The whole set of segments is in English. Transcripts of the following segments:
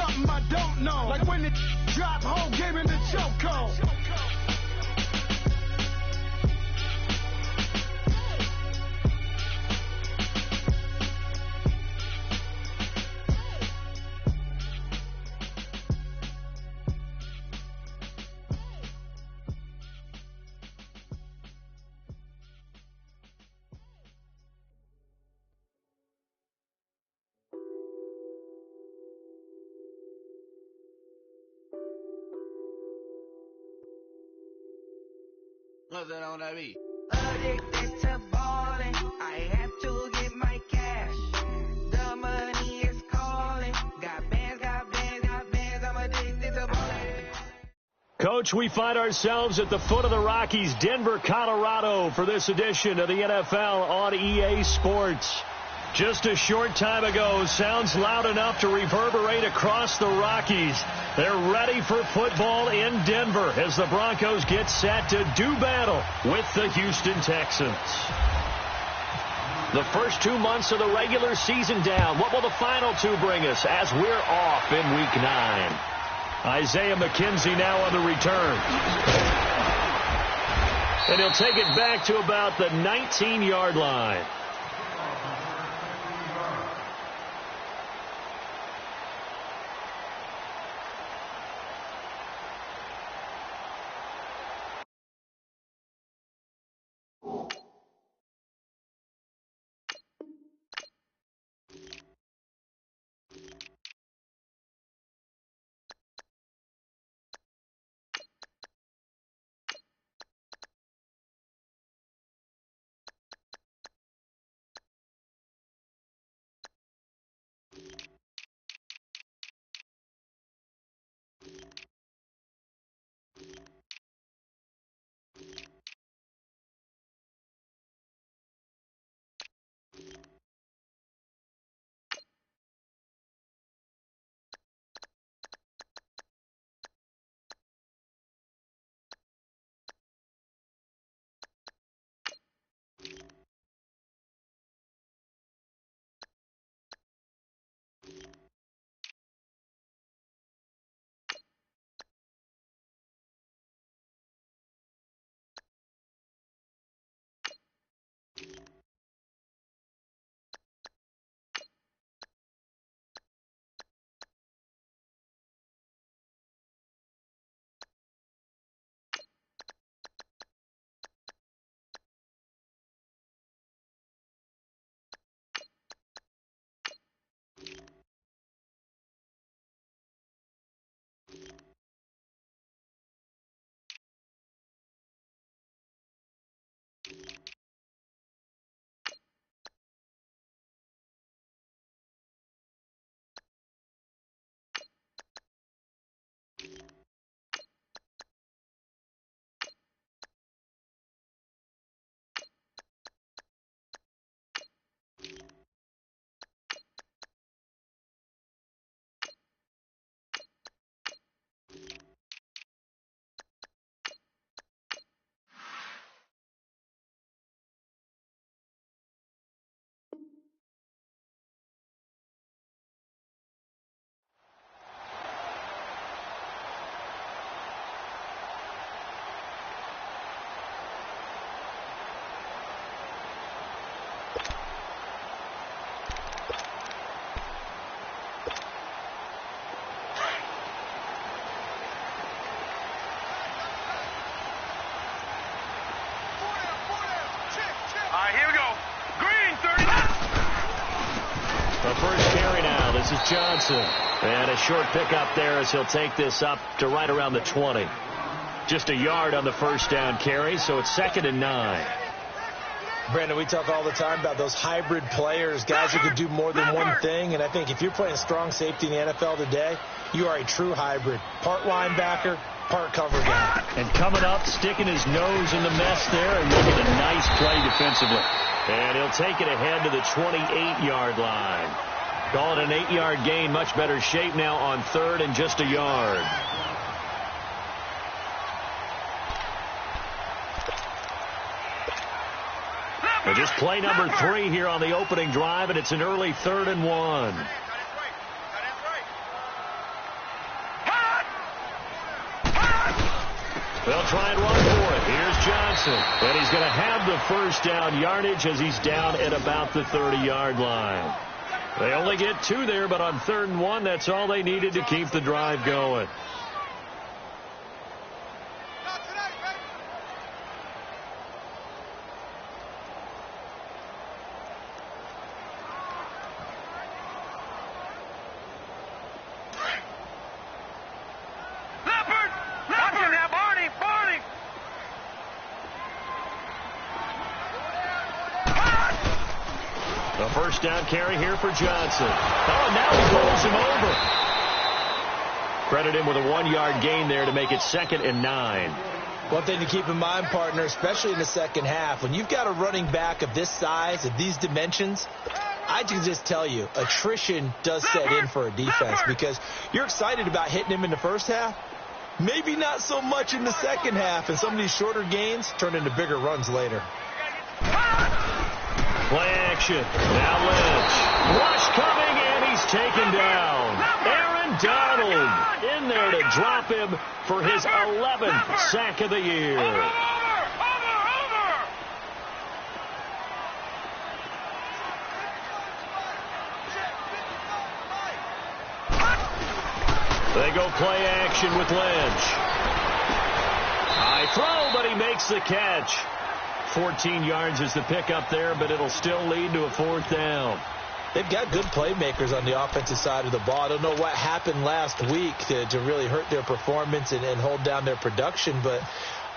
something I don't know. Like when it drop, whole game in the chokehold. What's that on that beat? Addicted to ballin', I have to get my cash. The money is calling. Got bands, I'm addicted to ballin'. Coach, we find ourselves at the foot of the Rockies, Denver, Colorado, for this edition of the NFL on EA Sports. Just a short time ago, sounds loud enough to reverberate across the Rockies. They're ready for football in Denver as the Broncos get set to do battle with the Houston Texans. The first 2 months of the regular season down. What will the final two bring us as we're off in Week 9? Isaiah McKenzie now on the return. And he'll take it back to about the 19-yard line. Here we go. Green, 30. The first carry now. This is Johnson. And a short pickup there as he'll take this up to right around the 20. Just a yard on the first down carry, so it's 2nd and 9. Brandon, we talk all the time about those hybrid players, guys who can do more than one thing. And I think if you're playing strong safety in the NFL today, you are a true hybrid. Part linebacker, part cover guy. And coming up, sticking his nose in the mess there and making a nice play defensively. And he'll take it ahead to the 28-yard line. Call it an 8-yard gain. Much better shape now on 3rd and just a yard. And just play number 3 here on the opening drive, and it's an early 3rd and 1. They'll try and run for it. Here's Johnson. And he's going to have the first down yardage as he's down at about the 30-yard line. They only get 2 there, but on 3rd and 1, that's all they needed to keep the drive going. First down carry here for Johnson. Oh, and now he rolls him over. Credit him with a 1-yard gain there to make it 2nd and 9. One thing to keep in mind, partner, especially in the second half, when you've got a running back of this size, of these dimensions, I can just tell you, attrition does set in for a defense because you're excited about hitting him in the first half. Maybe not so much in the second half, and some of these shorter gains turn into bigger runs later. Play action. Now Lynch. Rush coming, and he's taken down. Aaron Donald in there to drop him for his 11th sack of the year. They go play action with Lynch. High throw, but he makes the catch. 14 yards is the pickup there, but it'll still lead to a 4th down. They've got good playmakers on the offensive side of the ball. I don't know what happened last week to really hurt their performance and hold down their production, but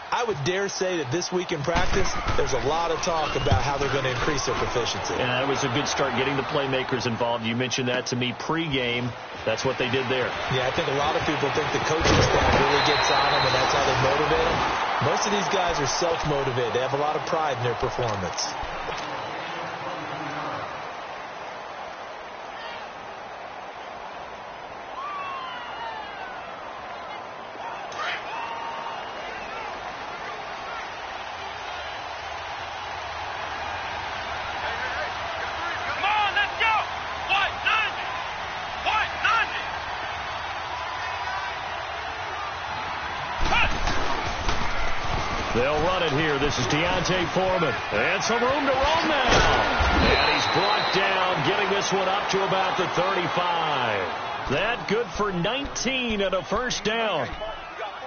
I would dare say that this week in practice, there's a lot of talk about how they're going to increase their proficiency. Yeah, it was a good start getting the playmakers involved. You mentioned that to me pregame. That's what they did there. Yeah, I think a lot of people think the coaching staff really gets on them, and that's how they motivate them. Most of these guys are self-motivated. They have a lot of pride in their performance. They'll run it here. This is Deontay Foreman. And some room to roam now. And he's brought down, getting this one up to about the 35. That good for 19 and a first down.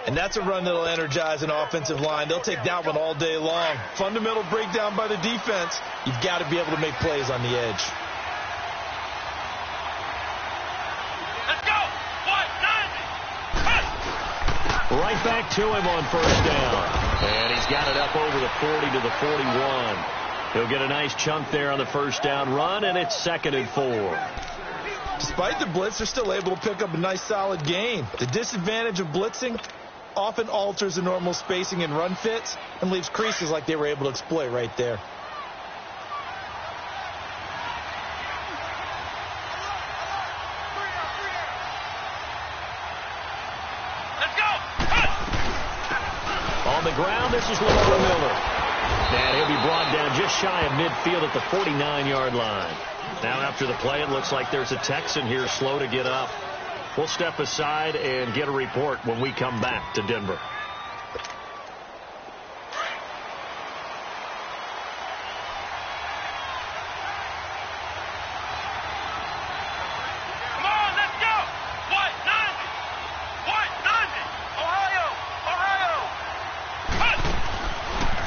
And that's a run that'll energize an offensive line. They'll take that one all day long. Fundamental breakdown by the defense. You've got to be able to make plays on the edge. Let's go. Right back to him on first down. And he's got it up over the 40 to the 41. He'll get a nice chunk there on the first down run, and it's 2nd and 4. Despite the blitz, they're still able to pick up a nice solid gain. The disadvantage of blitzing often alters the normal spacing and run fits and leaves creases like they were able to exploit right there. On the ground, this is Lamar Miller. And he'll be brought down just shy of midfield at the 49-yard line. Now after the play, it looks like there's a Texan here slow to get up. We'll step aside and get a report when we come back to Denver.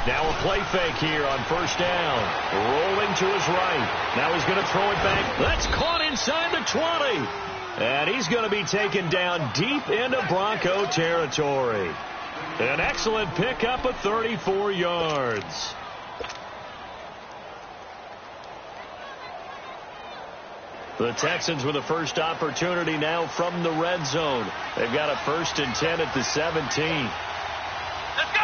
Now a play fake here on first down. Rolling to his right. Now he's going to throw it back. That's caught inside the 20. And he's going to be taken down deep into Bronco territory. An excellent pickup of 34 yards. The Texans with a first opportunity now from the red zone. They've got a 1st and 10 at the 17. Let's go.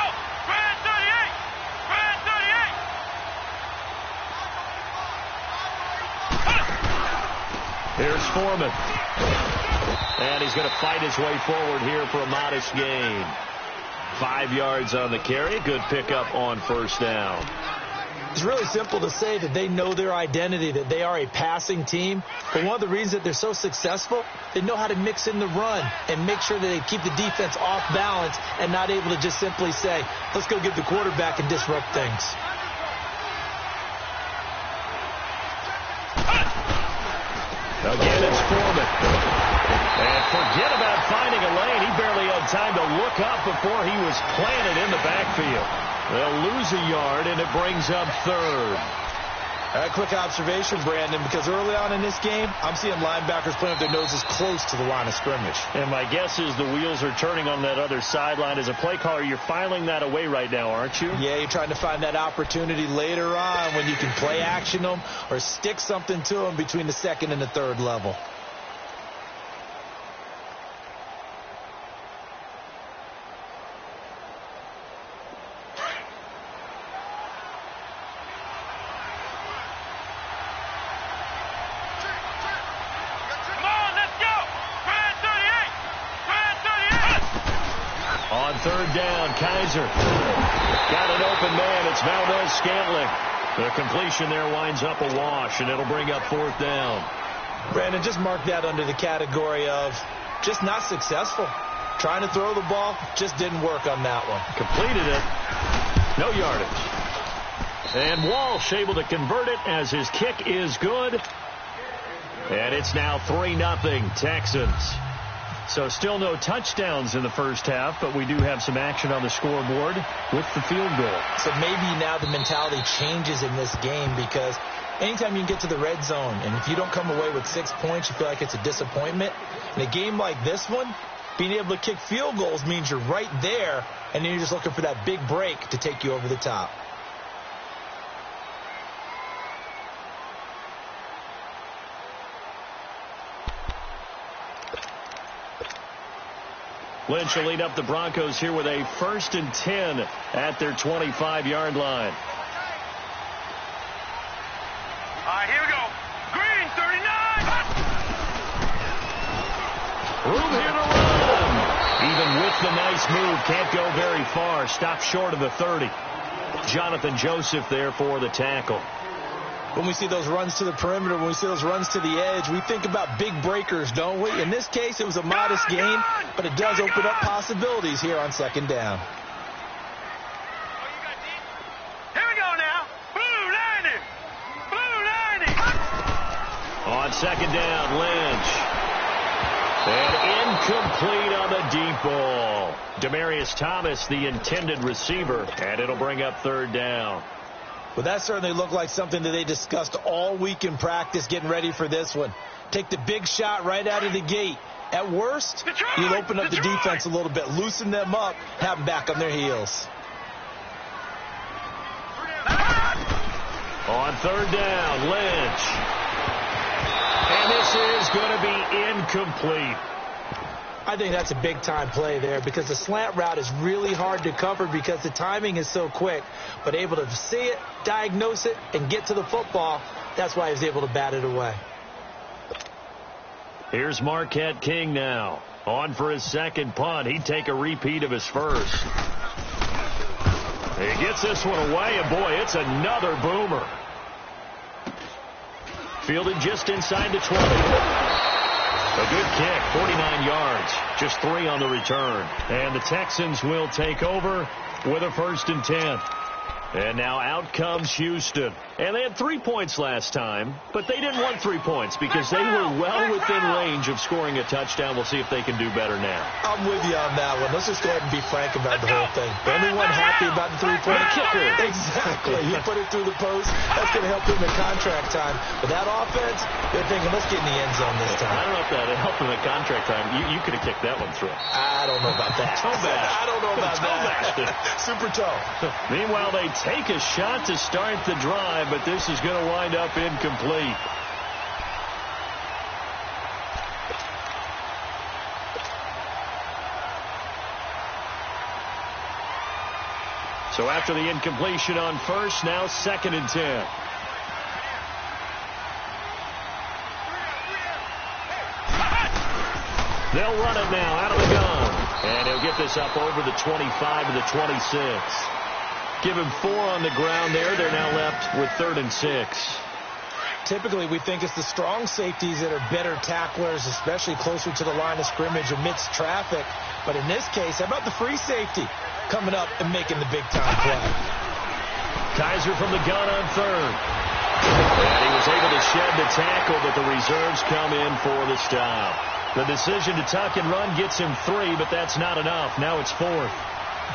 Here's Foreman. And he's going to fight his way forward here for a modest gain. 5 yards on the carry. Good pickup on first down. It's really simple to say that they know their identity, that they are a passing team. But one of the reasons that they're so successful, they know how to mix in the run and make sure that they keep the defense off balance and not able to just simply say, let's go get the quarterback and disrupt things. Again, it's Foreman. And forget about finding a lane. He barely had time to look up before he was planted in the backfield. They'll lose a yard, and it brings up third. A quick observation, Brandon, because early on in this game, I'm seeing linebackers playing with their noses close to the line of scrimmage. And my guess is the wheels are turning on that other sideline. As a play caller, you're filing that away right now, aren't you? Yeah, you're trying to find that opportunity later on when you can play action them or stick something to them between the second and the third level. Third down, Kaiser. Got an open man. It's Valdez-Scantling. The completion there winds up a wash, and it'll bring up fourth down. Brandon, just mark that under the category of just not successful. Trying to throw the ball, just didn't work on that one. Completed it. No yardage. And Walsh able to convert it as his kick is good. And it's now 3-0 Texans. So still no touchdowns in the first half, but we do have some action on the scoreboard with the field goal. So maybe now the mentality changes in this game because anytime you can get to the red zone, and if you don't come away with 6 points, you feel like it's a disappointment. In a game like this one, being able to kick field goals means you're right there, and then you're just looking for that big break to take you over the top. Lynch will lead up the Broncos here with a 1st and 10 at their 25-yard line. All right, here we go. Green, 39. Room here to run. Even with the nice move, can't go very far. Stopped short of the 30. Jonathan Joseph there for the tackle. When we see those runs to the perimeter, when we see those runs to the edge, we think about big breakers, don't we? In this case, it was a modest gain, but it does open up possibilities here on second down. Here we go now. Blue 90. Blue 90. On second down, Lynch. And incomplete on the deep ball. Demaryius Thomas, the intended receiver, and it'll bring up third down. Well, that certainly looked like something that they discussed all week in practice getting ready for this one. Take the big shot right out of the gate. At worst, you'll open up the defense a little bit, loosen them up, have them back on their heels. On third down, Lynch. And this is going to be incomplete. I think that's a big-time play there because the slant route is really hard to cover because the timing is so quick. But able to see it, diagnose it, and get to the football, that's why he was able to bat it away. Here's Marquette King now. On for his second punt. He'd take a repeat of his first. He gets this one away, and boy, it's another boomer. Fielded just inside the 20. A good kick, 49 yards, just 3 on the return. And the Texans will take over with a 1st and 10. And now out comes Houston. And they had 3 points last time, but they didn't want 3 points because they were well within range of scoring a touchdown. We'll see if they can do better now. I'm with you on that one. Let's just go ahead and be frank about the whole thing. The only one happy about the three-point kicker. Exactly. He put it through the post. That's going to help him in contract time. But that offense, they're thinking, let's get in the end zone this time. I don't know if that helped him in contract time. You could have kicked that one through. I don't know about that. Toe bash. I don't know about that. Super toe. Meanwhile, they take a shot to start the drive, but this is going to wind up incomplete. So after the incompletion on first, now 2nd and 10. They'll run it now out of the gun. And he'll get this up over the 25 to the 26. Give him 4 on the ground there. They're now left with 3rd and 6. Typically, we think it's the strong safeties that are better tacklers, especially closer to the line of scrimmage amidst traffic. But in this case, how about the free safety coming up and making the big-time play? Kaiser from the gun on 3rd. And he was able to shed the tackle, but the reserves come in for the stop. The decision to tuck and run gets him 3, but that's not enough. Now it's 4th.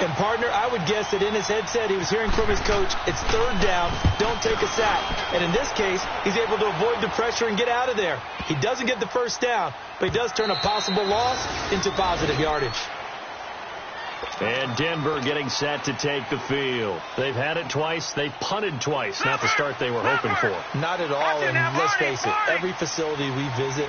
And, partner, I would guess that in his headset he was hearing from his coach, it's 3rd down, don't take a sack. And in this case, he's able to avoid the pressure and get out of there. He doesn't get the 1st down, but he does turn a possible loss into positive yardage. And Denver getting set to take the field. They've had it twice. They've punted twice. Not the start they were hoping for. Not at all, and let's face it, every facility we visit,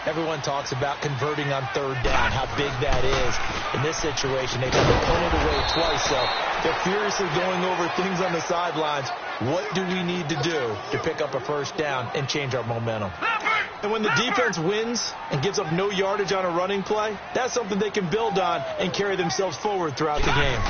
everyone talks about converting on 3rd down, how big that is. In this situation, they've had to punt it away twice, so they're furiously going over things on the sidelines. What do we need to do to pick up a 1st down and change our momentum? And when the defense wins and gives up no yardage on a running play, that's something they can build on and carry themselves forward throughout the game.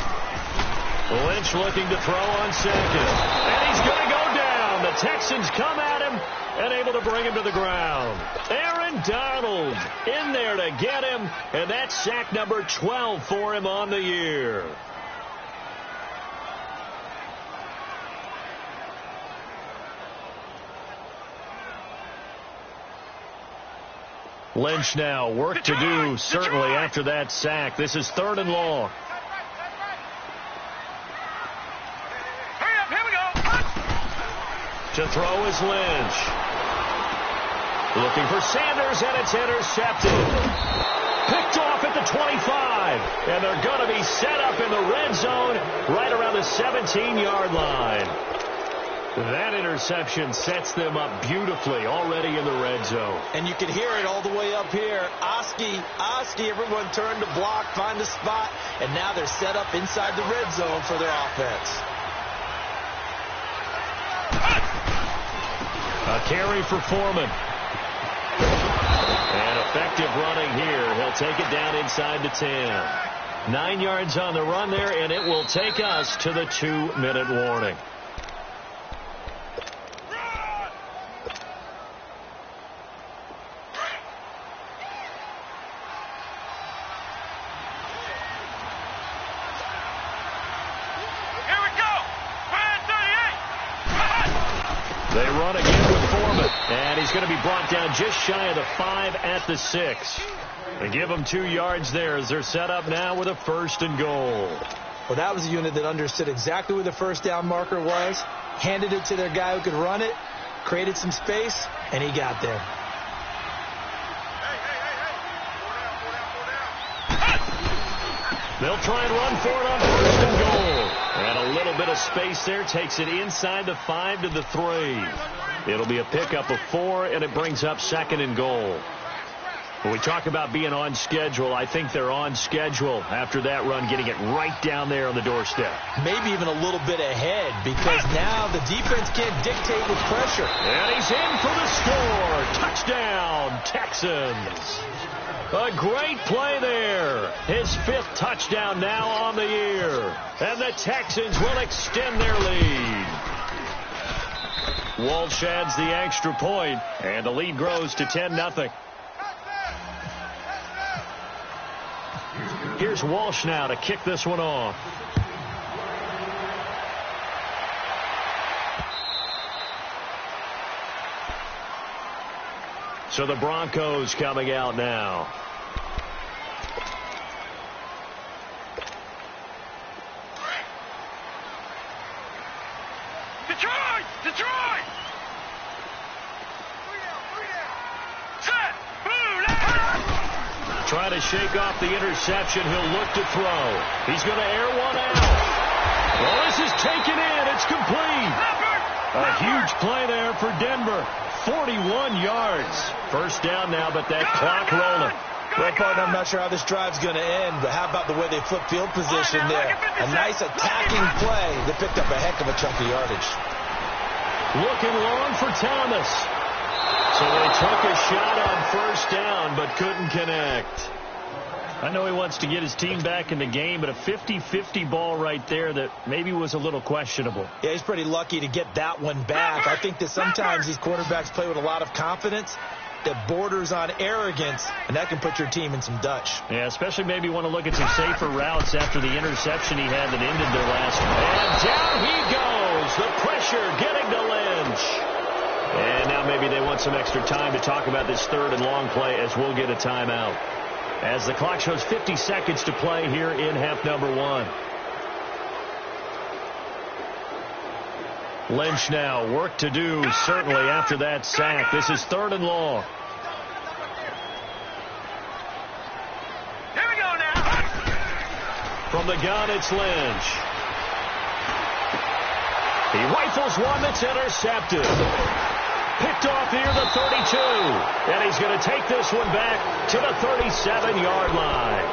Lynch looking to throw on 2nd. And he's going to go down. The Texans come at him and able to bring him to the ground. Aaron Donald in there to get him, and that's sack number 12 for him on the year. Lynch now, work to do, certainly, after that sack. This is 3rd and long. Hurry up, here we go. To throw is Lynch. Looking for Sanders, and it's intercepted. Picked off at the 25. And they're going to be set up in the red zone right around the 17-yard line. That interception sets them up beautifully already in the red zone. And you can hear it all the way up here. Oski, everyone turned to block, find a spot, and now they're set up inside the red zone for their offense. A carry for Foreman. And effective running here. He'll take it down inside the 10. 9 yards on the run there, and it will take us to the 2-minute warning. They run again with Foreman, and he's going to be brought down just shy of the 5 at the 6. They give him 2 yards there as they're set up now with a 1st and goal. Well, that was a unit that understood exactly where the 1st down marker was, handed it to their guy who could run it, created some space, and he got there. They'll try and run for it on 1st and goal. And a little bit of space there takes it inside the 5 to the 3. It'll be a pickup of 4, and it brings up 2nd and goal. When we talk about being on schedule, I think they're on schedule after that run, getting it right down there on the doorstep. Maybe even a little bit ahead, because now the defense can't dictate with pressure. And he's in for the score. Touchdown, Texans. A great play there. His 5th touchdown now on the year. And the Texans will extend their lead. Walsh adds the extra point, and the lead grows to 10-0. Here's Walsh now to kick this one off. So the Broncos coming out now. Detroit! Detroit! Set! Trying to shake off the interception. He'll look to throw. He's going to air one out. Well, this is taken in. It's complete. A huge play there for Denver. 41 yards. 1st down now, but that clock rolling. Well, partner, I'm not sure how this drive's going to end, but how about the way they flip field position there? A nice attacking play that picked up a heck of a chunk of yardage. Looking long for Thomas. So they took a shot on 1st down, but couldn't connect. I know he wants to get his team back in the game, but a 50-50 ball right there that maybe was a little questionable. Yeah, he's pretty lucky to get that one back. I think that sometimes these quarterbacks play with a lot of confidence that borders on arrogance, and that can put your team in some Dutch. Yeah, especially maybe want to look at some safer routes after the interception he had that ended their last one. And down he goes. The pressure getting to Lynch. And now maybe they want some extra time to talk about this third and long play as we'll get a timeout. As the clock shows 50 seconds to play here in half number 1. Lynch now, work to do, certainly after that sack. This is third and long. Here we go now. From the gun, it's Lynch. He rifles one that's intercepted. Picked off here, the 32. And he's going to take this one back to the 37-yard line.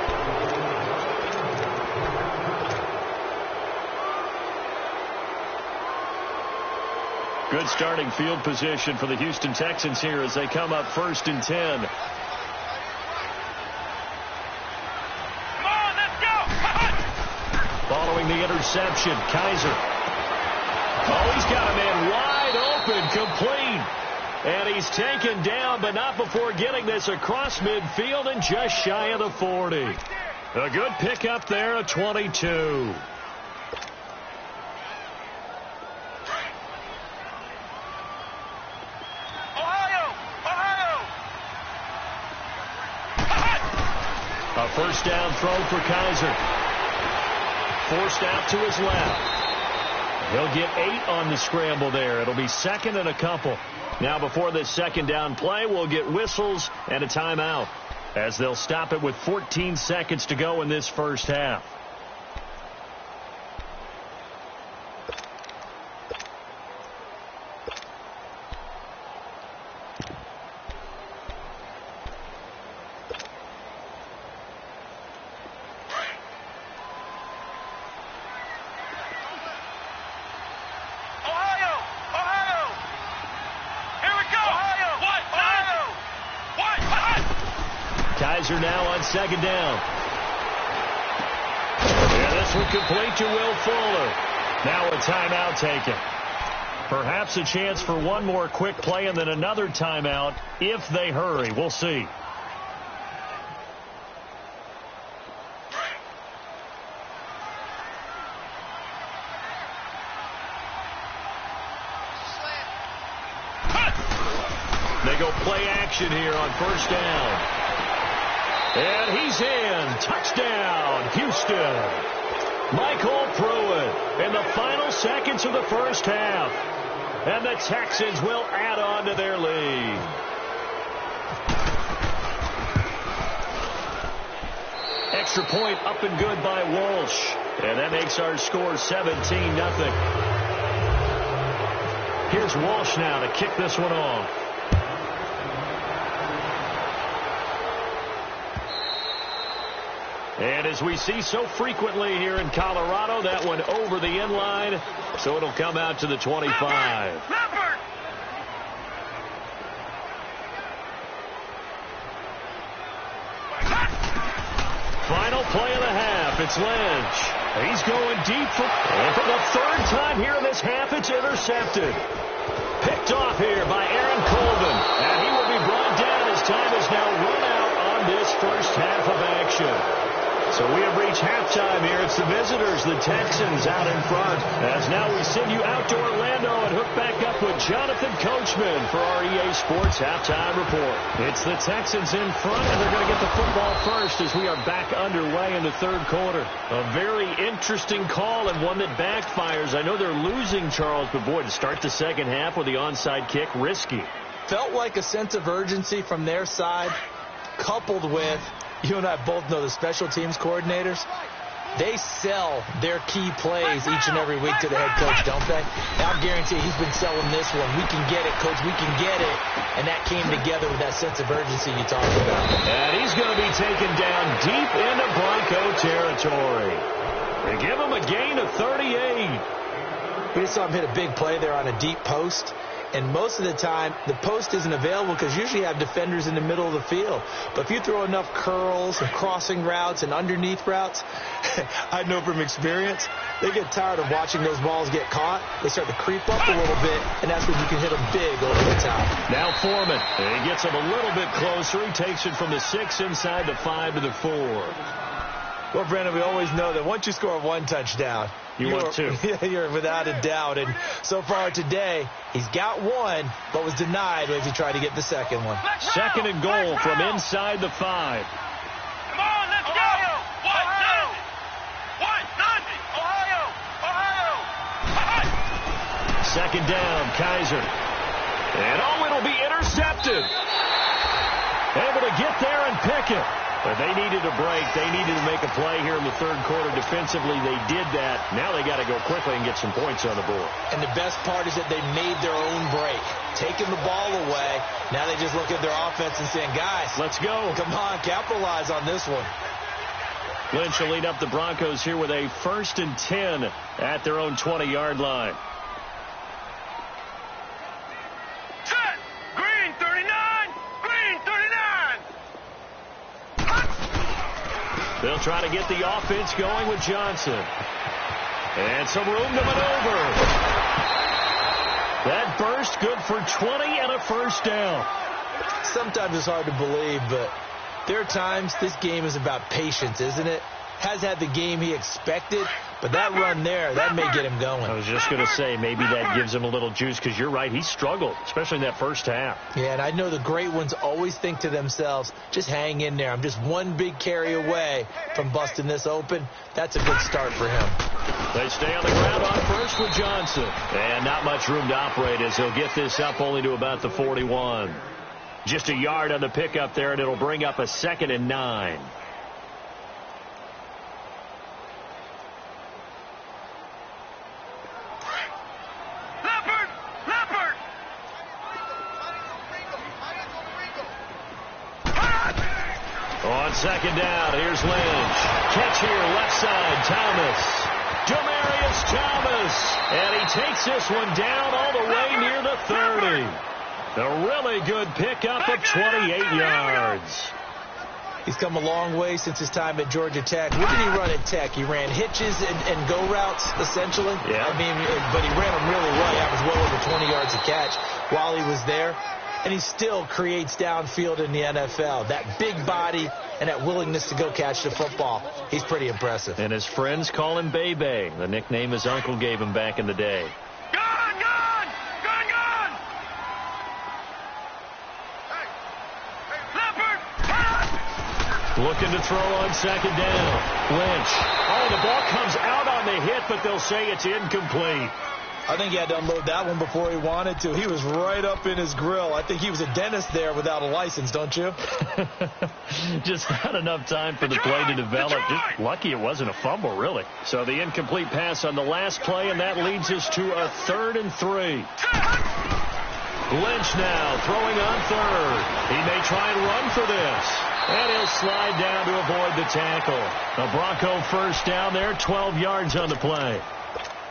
Good starting field position for the Houston Texans here as they come up 1st and 10. Come on, let's go. Following the interception, Kaiser. Oh, he's got a man wide open, complete. And he's taken down, but not before getting this across midfield and just shy of the 40. A good pickup there at 22. A first down throw for Kaiser. Forced out to his left. He'll get 8 on the scramble there. It'll be 2nd and a couple. Now before this second down play, we'll get whistles and a timeout as they'll stop it with 14 seconds to go in this first half. Kaiser now on second down. And this one complete to Will Fuller. Now a timeout taken. Perhaps a chance for one more quick play and then another timeout if they hurry. We'll see. They go play action here on first down. And he's in. Touchdown, Houston. Michael Pruitt in the final seconds of the first half. And the Texans will add on to their lead. Extra point up and good by Walsh. And that makes our score 17-0. Here's Walsh now to kick this one off. And as we see so frequently here in Colorado, that one over the end line, so it'll come out to the 25. Final play of the half, it's Lynch. He's going deep and for the third time here in this half, it's intercepted. Picked off here by Aaron Colvin, and he will be brought down as time is now run out on this first half of action. So we have reached halftime here. It's the visitors, the Texans, out in front. As now we send you out to Orlando and hook back up with Jonathan Coachman for our EA Sports Halftime Report. It's the Texans in front, and they're going to get the football first as we are back underway in the third quarter. A very interesting call and one that backfires. I know they're losing, Charles, but boy, to start the second half with the onside kick, risky. Felt like a sense of urgency from their side, coupled with, you and I both know the special teams coordinators, they sell their key plays each and every week to the head coach, don't they? Now I guarantee he's been selling this one. We can get it, coach, we can get it. And that came together with that sense of urgency you talked about. And he's going to be taken down deep into Bronco territory. They give him a gain of 38. We just saw him hit a big play there on a deep post. And most of the time, the post isn't available because usually you have defenders in the middle of the field. But if you throw enough curls and crossing routes and underneath routes, I know from experience, they get tired of watching those balls get caught. They start to creep up a little bit, and that's when you can hit them big over the top. Now Foreman. He gets him a little bit closer. He takes it from the 6 inside the 5 to the 4. Well, Brandon, we always know that once you score one touchdown, want two. You're without a doubt. And so far today, he's got one, but was denied as he tried to get the second one. Second and goal from inside the 5. Come on, let's go! Ohio! Ohio! Second down, Kaiser. And it'll be intercepted. Able to get there and pick it. But they needed a break. They needed to make a play here in the third quarter. Defensively, they did that. Now they got to go quickly and get some points on the board. And the best part is that they made their own break. Taking the ball away. Now they just look at their offense and saying, guys, let's go. Come on, capitalize on this one. Lynch will lead up the Broncos here with a 1st and 10 at their own 20-yard line. They'll try to get the offense going with Johnson. And some room to maneuver. That burst good for 20 and a first down. Sometimes it's hard to believe, but there are times this game is about patience, isn't it? Has had the game he expected, but that run there, that may get him going. I was just going to say, maybe that gives him a little juice, because you're right, he struggled, especially in that first half. Yeah, and I know the great ones always think to themselves, just hang in there. I'm just one big carry away from busting this open. That's a good start for him. They stay on the ground on first with Johnson. And not much room to operate as he'll get this up only to about the 41. Just a yard on the pickup there, and it'll bring up a 2nd and 9. On second down, here's Lynch. Catch here, left side, Thomas. Demaryius Thomas. And he takes this one down all the way near the 30. A really good pickup of 28 yards. He's come a long way since his time at Georgia Tech. What did he run at Tech? He ran hitches and go routes, essentially. Yeah. I mean, but he ran them really well. He averaged well over 20 yards a catch while he was there. And he still creates downfield in the NFL. That big body and that willingness to go catch the football. He's pretty impressive. And his friends call him Bebe, the nickname his uncle gave him back in the day. Gone! Leopard! Looking to throw on second down. Lynch. Oh, the ball comes out on the hit, but they'll say it's incomplete. I think he had to unload that one before he wanted to. He was right up in his grill. I think he was a dentist there without a license, don't you? Just not enough time for the play to develop. Just lucky it wasn't a fumble, really. So the incomplete pass on the last play, and that leads us to a 3rd and 3. Lynch now throwing on third. He may try and run for this. And he'll slide down to avoid the tackle. The Bronco first down there, 12 yards on the play.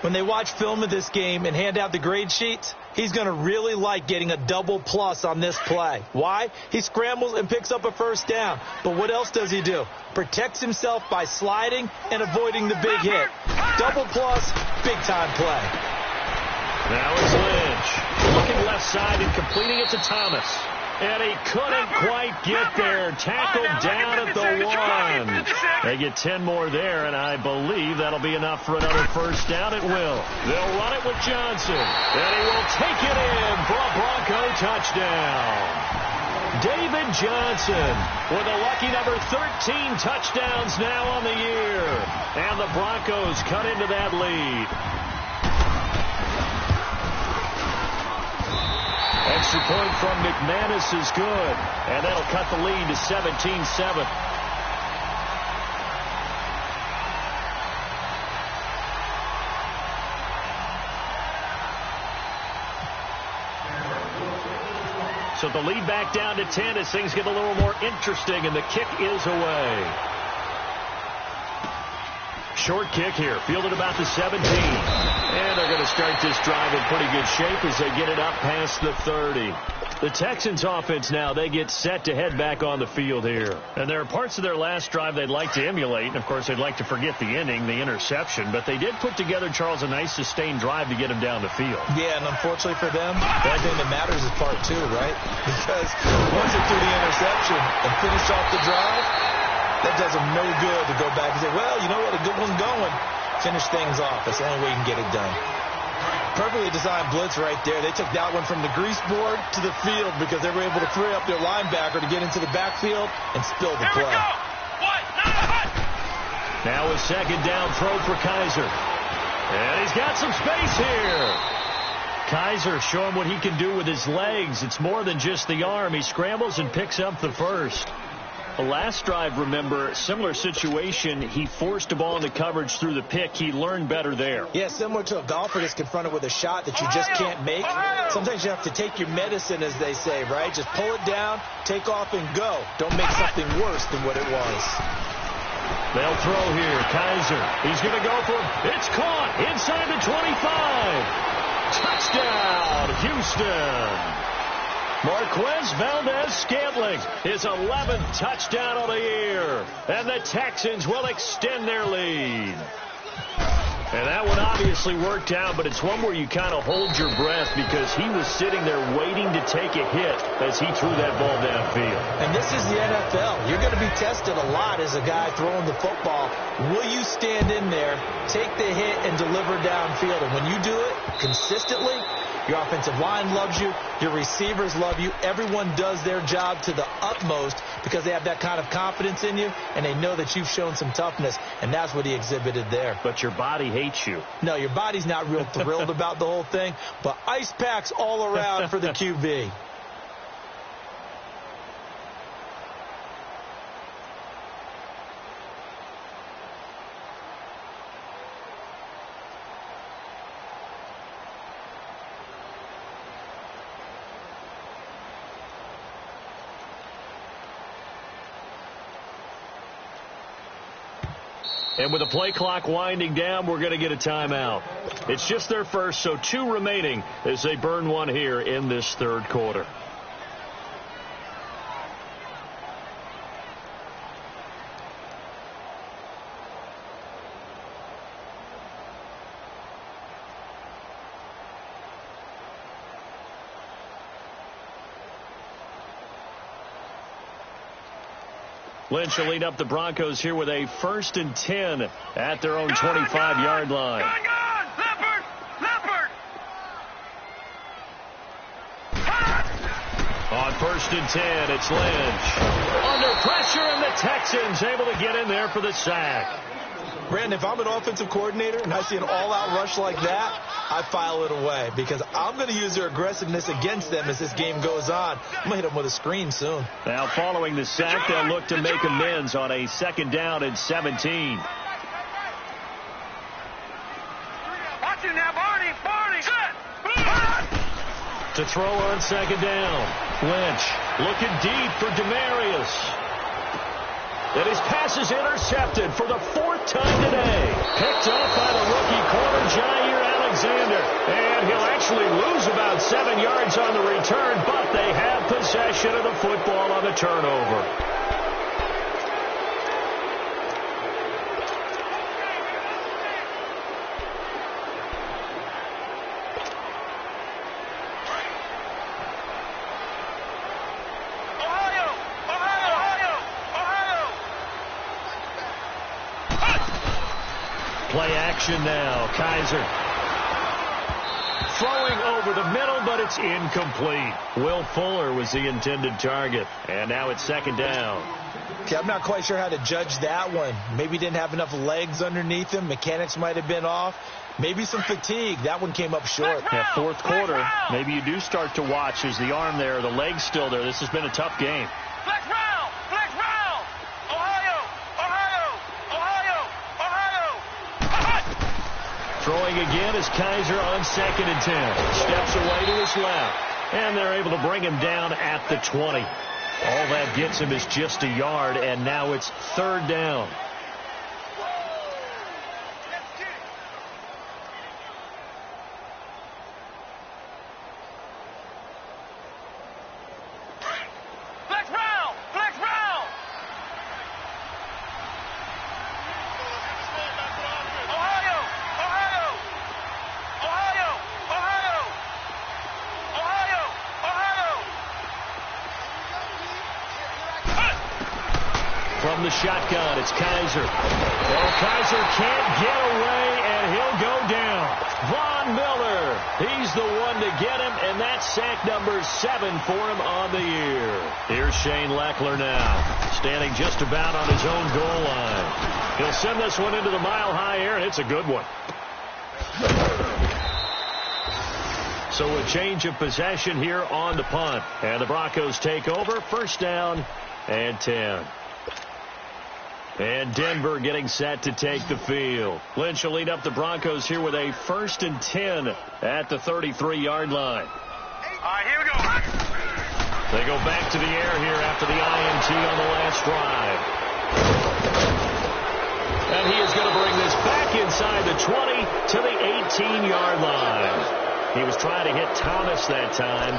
When they watch film of this game and hand out the grade sheets, he's going to really like getting a double plus on this play. Why? He scrambles and picks up a first down. But what else does he do? Protects himself by sliding and avoiding the big hit. Double plus, big-time play. Now it's Lynch. Looking left side and completing it to Thomas. And he couldn't quite get there. Tackled down at the 1. They get 10 more there, and I believe that'll be enough for another first down. It will. They'll run it with Johnson. And he will take it in for a Bronco touchdown. David Johnson with a lucky number 13 touchdowns now on the year. And the Broncos cut into that lead. Extra point from McManus is good, and that'll cut the lead to 17-7. So the lead back down to 10 as things get a little more interesting, and the kick is away. Short kick here, fielded about the 17. And they're going to start this drive in pretty good shape as they get it up past the 30. The Texans offense now, they get set to head back on the field here. And there are parts of their last drive they'd like to emulate. And, of course, they'd like to forget the ending, the interception. But they did put together, Charles, a nice sustained drive to get him down the field. Yeah, and unfortunately for them, the only thing that matters is part 2, right? Because once they threw the interception and finished off the drive, that does them no good to go back and say, well, you know what, a good one's going. Finish things off. That's the only way you can get it done. Perfectly designed blitz right there. They took that one from the grease board to the field because they were able to free up their linebacker to get into the backfield and spill the play. Now a second down throw for Kaiser. And he's got some space here. Kaiser showing what he can do with his legs. It's more than just the arm. He scrambles and picks up the first. The last drive, remember, similar situation. He forced a ball into coverage through the pick. He learned better there. Yeah, similar to a golfer that's confronted with a shot that you just can't make. Sometimes you have to take your medicine, as they say, right? Just pull it down, take off, and go. Don't make something worse than what it was. They'll throw here. Kaiser. He's going to go for it. It's caught inside the 25. Touchdown, Houston. Marquez Valdez-Scantling, his 11th touchdown of the year. And the Texans will extend their lead. And that one obviously worked out, but it's one where you kind of hold your breath because he was sitting there waiting to take a hit as he threw that ball downfield. And this is the NFL. You're going to be tested a lot as a guy throwing the football. Will you stand in there, take the hit, and deliver downfield? And when you do it consistently, your offensive line loves you. Your receivers love you. Everyone does their job to the utmost because they have that kind of confidence in you, and they know that you've shown some toughness, and that's what he exhibited there. But your body hates you. No, your body's not real thrilled about the whole thing, but ice packs all around for the QB. And with the play clock winding down, we're going to get a timeout. It's just their first, so 2 remaining as they burn one here in this third quarter. Lynch will lead up the Broncos here with a 1st and 10 at their own 25-yard line. Leopard! Leopard! On 1st and 10, it's Lynch. Under pressure, and the Texans able to get in there for the sack. Brandon, if I'm an offensive coordinator and I see an all-out rush like that, I file it away because I'm going to use their aggressiveness against them as this game goes on. I'm going to hit them with a screen soon. Now, following the sack, they'll look to make amends on a 2nd down and 17. Watch it now, Barney! Barney! Set! To throw on 2nd down. Lynch looking deep for Demarius. And his pass is intercepted for the 4th time today. Picked up by the rookie corner, Jair Alexander. And he'll actually lose about 7 yards on the return, but they have possession of the football on the turnover. Play action now. Kaiser throwing over the middle, but it's incomplete. Will Fuller was the intended target. And now it's 2nd down. Okay, I'm not quite sure how to judge that one. Maybe he didn't have enough legs underneath him. Mechanics might have been off. Maybe some fatigue. That one came up short. That 4th quarter, maybe you do start to watch. There's the arm there, the leg's still there. This has been a tough game. Flex round! Flex round! Ohio! Ohio! Ohio! Ohio! Throwing again is Kaiser on 2nd and 10. Steps away to his left. And they're able to bring him down at the 20. All that gets him is just a yard, and now it's 3rd down. the shotgun. It's Kaiser. Well, Kaiser can't get away, and he'll go down. Von Miller, he's the one to get him, and that's sack number 7 for him on the year. Here's Shane Leckler now, standing just about on his own goal line. He'll send this one into the mile-high air, and it's a good one. So a change of possession here on the punt. And the Broncos take over. First down and 10. And Denver getting set to take the field. Lynch will lead up the Broncos here with a 1st and 10 at the 33-yard line. All right, here we go. They go back to the air here after the INT on the last drive. And he is going to bring this back inside the 20 to the 18-yard line. He was trying to hit Thomas that time.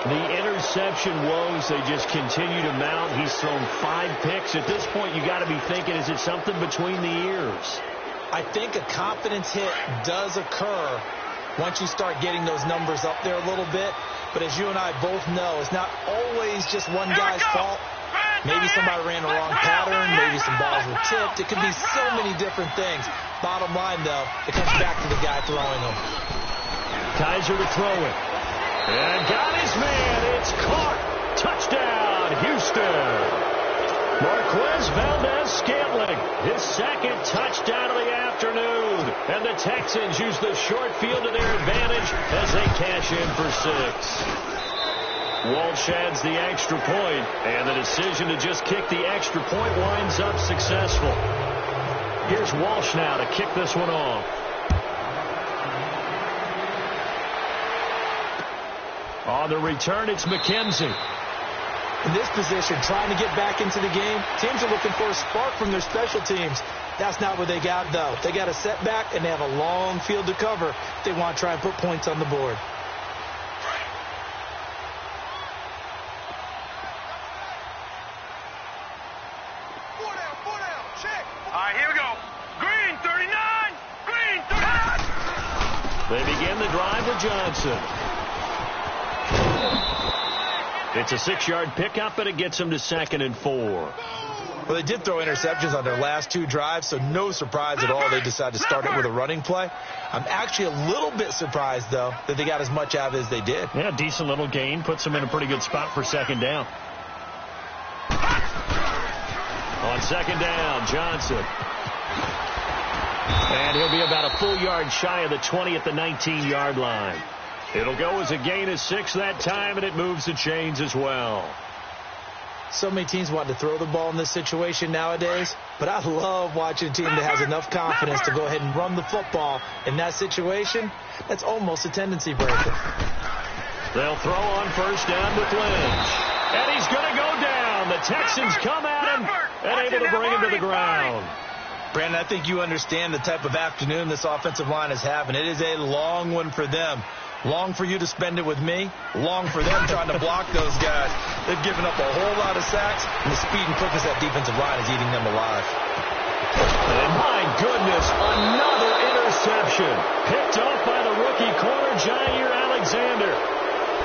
The interception woes, they just continue to mount. He's thrown 5 picks. At this point, you got to be thinking, is it something between the ears? I think a confidence hit does occur once you start getting those numbers up there a little bit. But as you and I both know, it's not always just one guy's fault. Maybe somebody ran the wrong pattern. Maybe some balls were tipped. It could be so many different things. Bottom line, though, it comes back to the guy throwing them. Kaiser to throw it. And got his man. It's caught. Touchdown, Houston. Marquez Valdez-Scantling, his 2nd touchdown of the afternoon. And the Texans use the short field to their advantage as they cash in for 6. Walsh adds the extra point, and the decision to just kick the extra point winds up successful. Here's Walsh now to kick this one off. On the return, it's McKenzie. In this position, trying to get back into the game, teams are looking for a spark from their special teams. That's not what they got, though. They got a setback, and they have a long field to cover if they want to try and put points on the board. Four down, check. All right, here we go. Green, 39. Green, 39. They begin the drive with Johnson. It's a 6-yard pickup, and it gets them to 2nd and 4. Well, they did throw interceptions on their last 2 drives, so no surprise at all they decided to start it with a running play. I'm actually a little bit surprised, though, that they got as much out of it as they did. Yeah, decent little gain. Puts them in a pretty good spot for 2nd down. On 2nd down, Johnson. And he'll be about a full yard shy of the 20 at the 19-yard line. It'll go as a gain of 6 that time, and it moves the chains as well. So many teams want to throw the ball in this situation nowadays, but I love watching a team that has enough confidence to go ahead and run the football. In that situation, that's almost a tendency breaker. They'll throw on 1st down with Lynch. And he's going to go down. The Texans come at him and able to bring him to the ground. Brandon, I think you understand the type of afternoon this offensive line is having. It is a long one for them. Long for you to spend it with me. Long for them trying to block those guys. They've given up a whole lot of sacks, and the speed and quickness of that defensive line is eating them alive. And my goodness, another interception. Picked off by the rookie corner, Jair Alexander.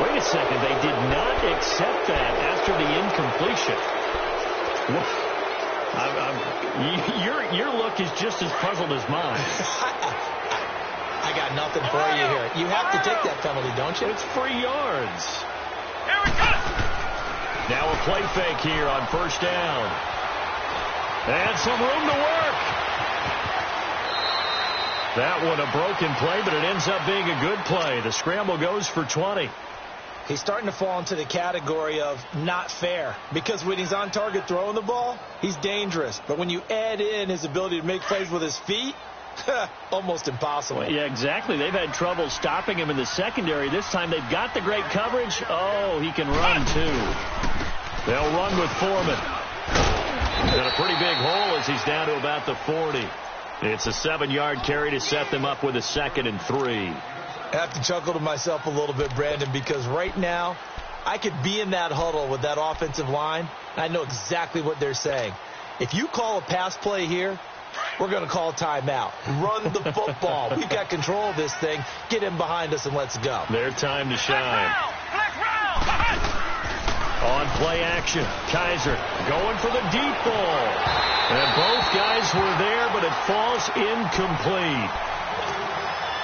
Wait a second, they did not accept that after the incompletion. Your look is just as puzzled as mine. I got nothing for you here. You have to take that penalty, don't you? It's 3 yards. Here we go. Now a play fake here on 1st down. And some room to work. That one a broken play, but it ends up being a good play. The scramble goes for 20. He's starting to fall into the category of not fair, because when he's on target throwing the ball, he's dangerous. But when you add in his ability to make plays with his feet, almost impossible. Well, yeah, exactly. They've had trouble stopping him in the secondary. This time they've got the great coverage. Oh, he can run, too. They'll run with Foreman. And a pretty big hole as he's down to about the 40. It's a 7-yard carry to set them up with a 2nd and 3. I have to chuckle to myself a little bit, Brandon, because right now I could be in that huddle with that offensive line, and I know exactly what they're saying. If you call a pass play here, we're going to call timeout. Run the football. We've got control of this thing. Get him behind us and let's go. Their time to shine. On play action, Kaiser going for the deep ball. And both guys were there, but it falls incomplete.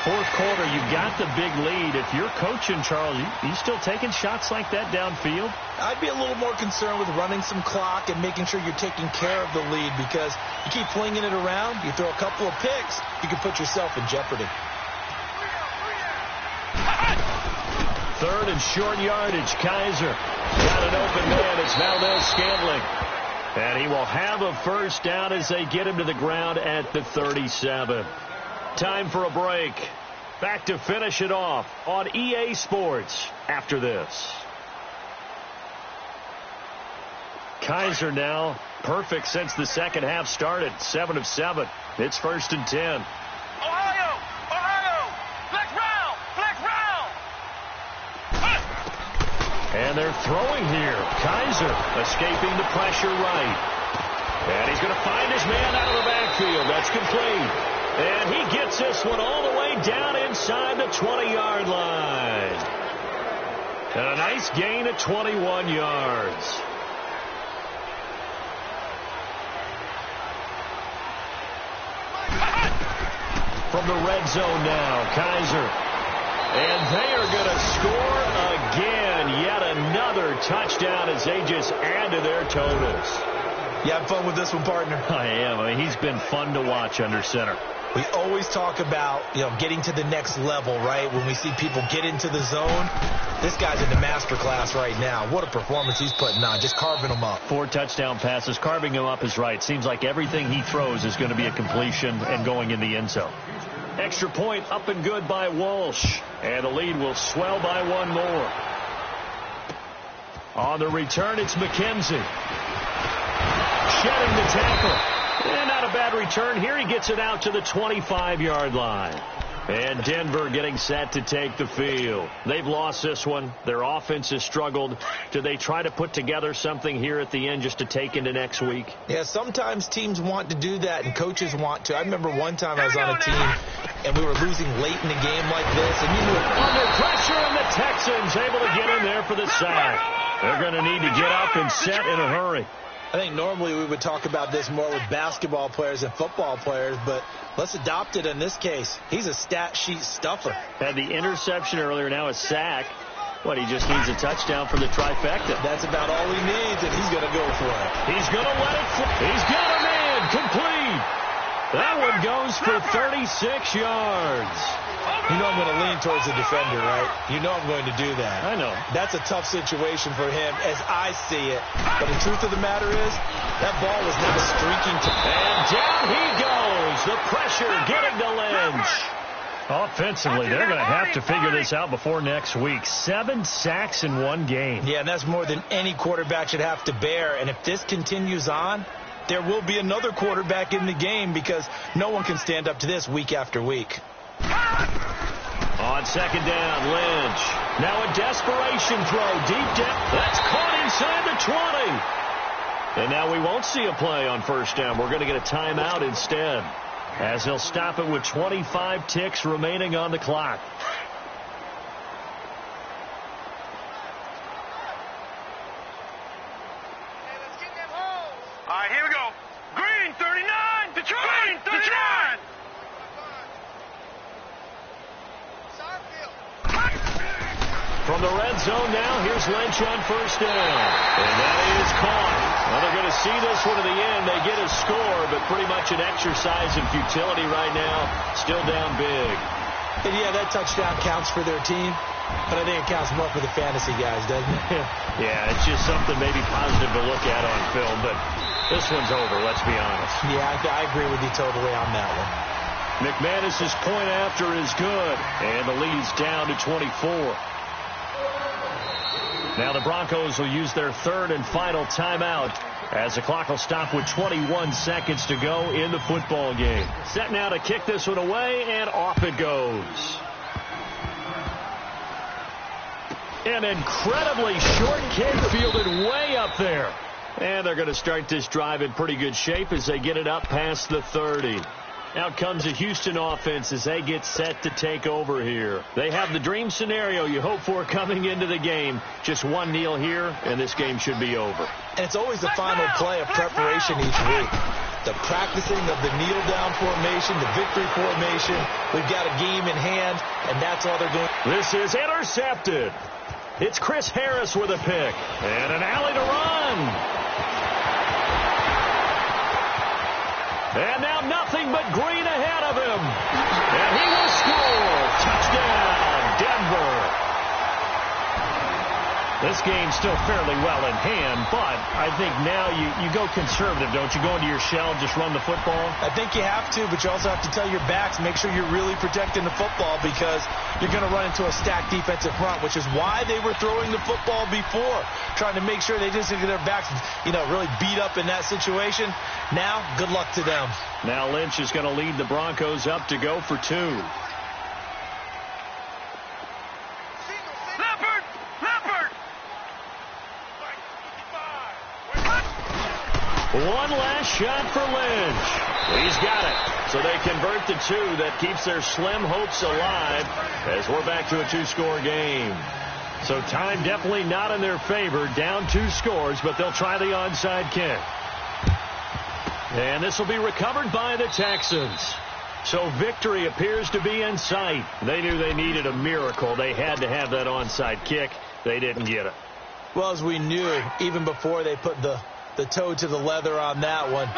Fourth quarter, you got the big lead. If you're coaching, Charles, you still taking shots like that downfield? I'd be a little more concerned with running some clock and making sure you're taking care of the lead, because you keep flinging it around, you throw a couple of picks, you can put yourself in jeopardy. Third and short yardage, Kaiser. Got an open man. It's Valdez-Scantling. And he will have a first down as they get him to the ground at the 37. Time for a break. Back to finish it off on EA Sports after this. Kaiser now perfect since the second half started. 7 of 7. It's 1st and 10. Ohio! Flex round! And they're throwing here. Kaiser escaping the pressure right. And he's going to find his man out of the backfield. That's complete. And he gets this one all the way down inside the 20-yard line. And a nice gain of 21 yards. From the red zone now, Kaiser. And they are going to score again. Yet another touchdown as they just add to their totals. You have fun with this one, partner? I am. I mean, he's been fun to watch under center. We always talk about, getting to the next level, right? When we see people get into the zone, this guy's in the master class right now. What a performance he's putting on, just carving them up. 4 touchdown passes. Carving him up is right. Seems like everything he throws is going to be a completion and going in the end zone. Extra point up and good by Walsh. And the lead will swell by one more. On the return, it's McKenzie. Shedding the tackle. And not a bad return here. He gets it out to the 25-yard line. And Denver getting set to take the field. They've lost this one. Their offense has struggled. Do they try to put together something here at the end just to take into next week? Yeah, sometimes teams want to do that and coaches want to. I remember one time I was on a team and we were losing late in the game like this. And you knew under pressure, and the Texans able to get in there for the sack. They're going to need to get up and set in a hurry. I think normally we would talk about this more with basketball players and football players, but let's adopt it in this case. He's a stat sheet stuffer. Had the interception earlier, now a sack. What, he just needs a touchdown for the trifecta. That's about all he needs, and he's going to go for it. He's going to let it fly. He's got a man complete. That one goes for 36 yards. You know I'm going to lean towards the defender, right? You know I'm going to do that. I know. That's a tough situation for him as I see it. But the truth of the matter is, that ball was never streaking to... And down he goes. The pressure getting to Lynch. Offensively, they're going to have to figure this out before next week. 7 sacks in one game. Yeah, and that's more than any quarterback should have to bear. And if this continues on, there will be another quarterback in the game because no one can stand up to this week after week. On second down, Lynch. Now a desperation throw. Deep down. That's caught inside the 20. And now we won't see a play on first down. We're going to get a timeout instead, as he'll stop it with 25 ticks remaining on the clock. All right, here we go. Green 39, Detroit. Green 39. From the red zone now, here's Lynch on first down. And that is caught. Well, they're going to see this one to the end. They get a score, but pretty much an exercise in futility right now. Still down big. And yeah, that touchdown counts for their team, but I think it counts more for the fantasy guys, doesn't it? Yeah, it's just something maybe positive to look at on film, but this one's over, let's be honest. Yeah, I agree with you totally on that one. McManus's point after is good, and the lead's down to 24. Now the Broncos will use their third and final timeout as the clock will stop with 21 seconds to go in the football game. Set now to kick this one away, and off it goes. An incredibly short kick fielded way up there. And they're going to start this drive in pretty good shape as they get it up past the 30. Out comes a Houston offense as they get set to take over here. They have the dream scenario you hope for coming into the game. Just one kneel here, and this game should be over. And it's always the final play of preparation each week. The practicing of the kneel-down formation, the victory formation. We've got a game in hand, and that's all they're doing. This is intercepted. It's Chris Harris with a pick. And an alley to run. And now nothing but green ahead of him. And he will score. Touchdown, Denver. This game's still fairly well in hand, but I think now you go conservative, don't you? Go into your shell, just run the football? I think you have to, but you also have to tell your backs, make sure you're really protecting the football because you're going to run into a stacked defensive front, which is why they were throwing the football before, trying to make sure they didn't get their backs, really beat up in that situation. Now, good luck to them. Now Lynch is going to lead the Broncos up to go for 2. One last shot for Lynch. He's got it. So they convert the 2. That keeps their slim hopes alive as we're back to a 2-score game. So time definitely not in their favor. Down 2 scores, but they'll try the onside kick. And this will be recovered by the Texans. So victory appears to be in sight. They knew they needed a miracle. They had to have that onside kick. They didn't get it. Well, as we knew, even before they put the toe to the leather on that one,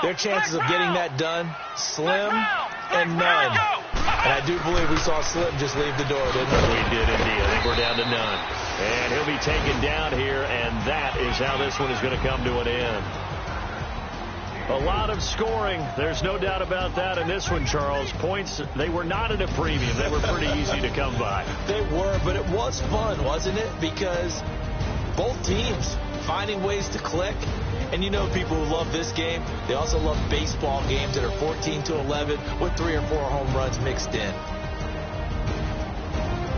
their chances of getting that done, slim and none. And I do believe we saw Slim just leave the door, didn't we? We did indeed. I think we're down to none. And he'll be taken down here, and that is how this one is going to come to an end. A lot of scoring. There's no doubt about that in this one, Charles. Points, they were not at a premium. They were pretty easy to come by. They were, but it was fun, wasn't it? Because both teams finding ways to click. And people who love this game, they also love baseball games that are 14-11 with 3 or 4 home runs mixed in.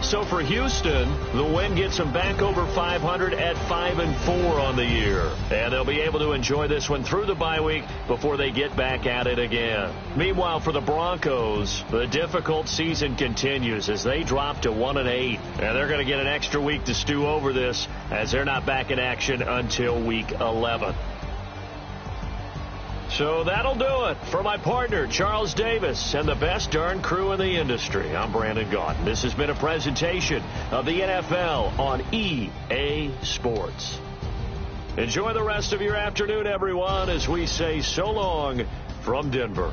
So for Houston, the win gets them back over 500 at 5-4 on the year. And they'll be able to enjoy this one through the bye week before they get back at it again. Meanwhile, for the Broncos, the difficult season continues as they drop to 1-8. And they're going to get an extra week to stew over this as they're not back in action until week 11. So that'll do it. For my partner, Charles Davis, and the best darn crew in the industry, I'm Brandon Gaudin. This has been a presentation of the NFL on EA Sports. Enjoy the rest of your afternoon, everyone, as we say so long from Denver.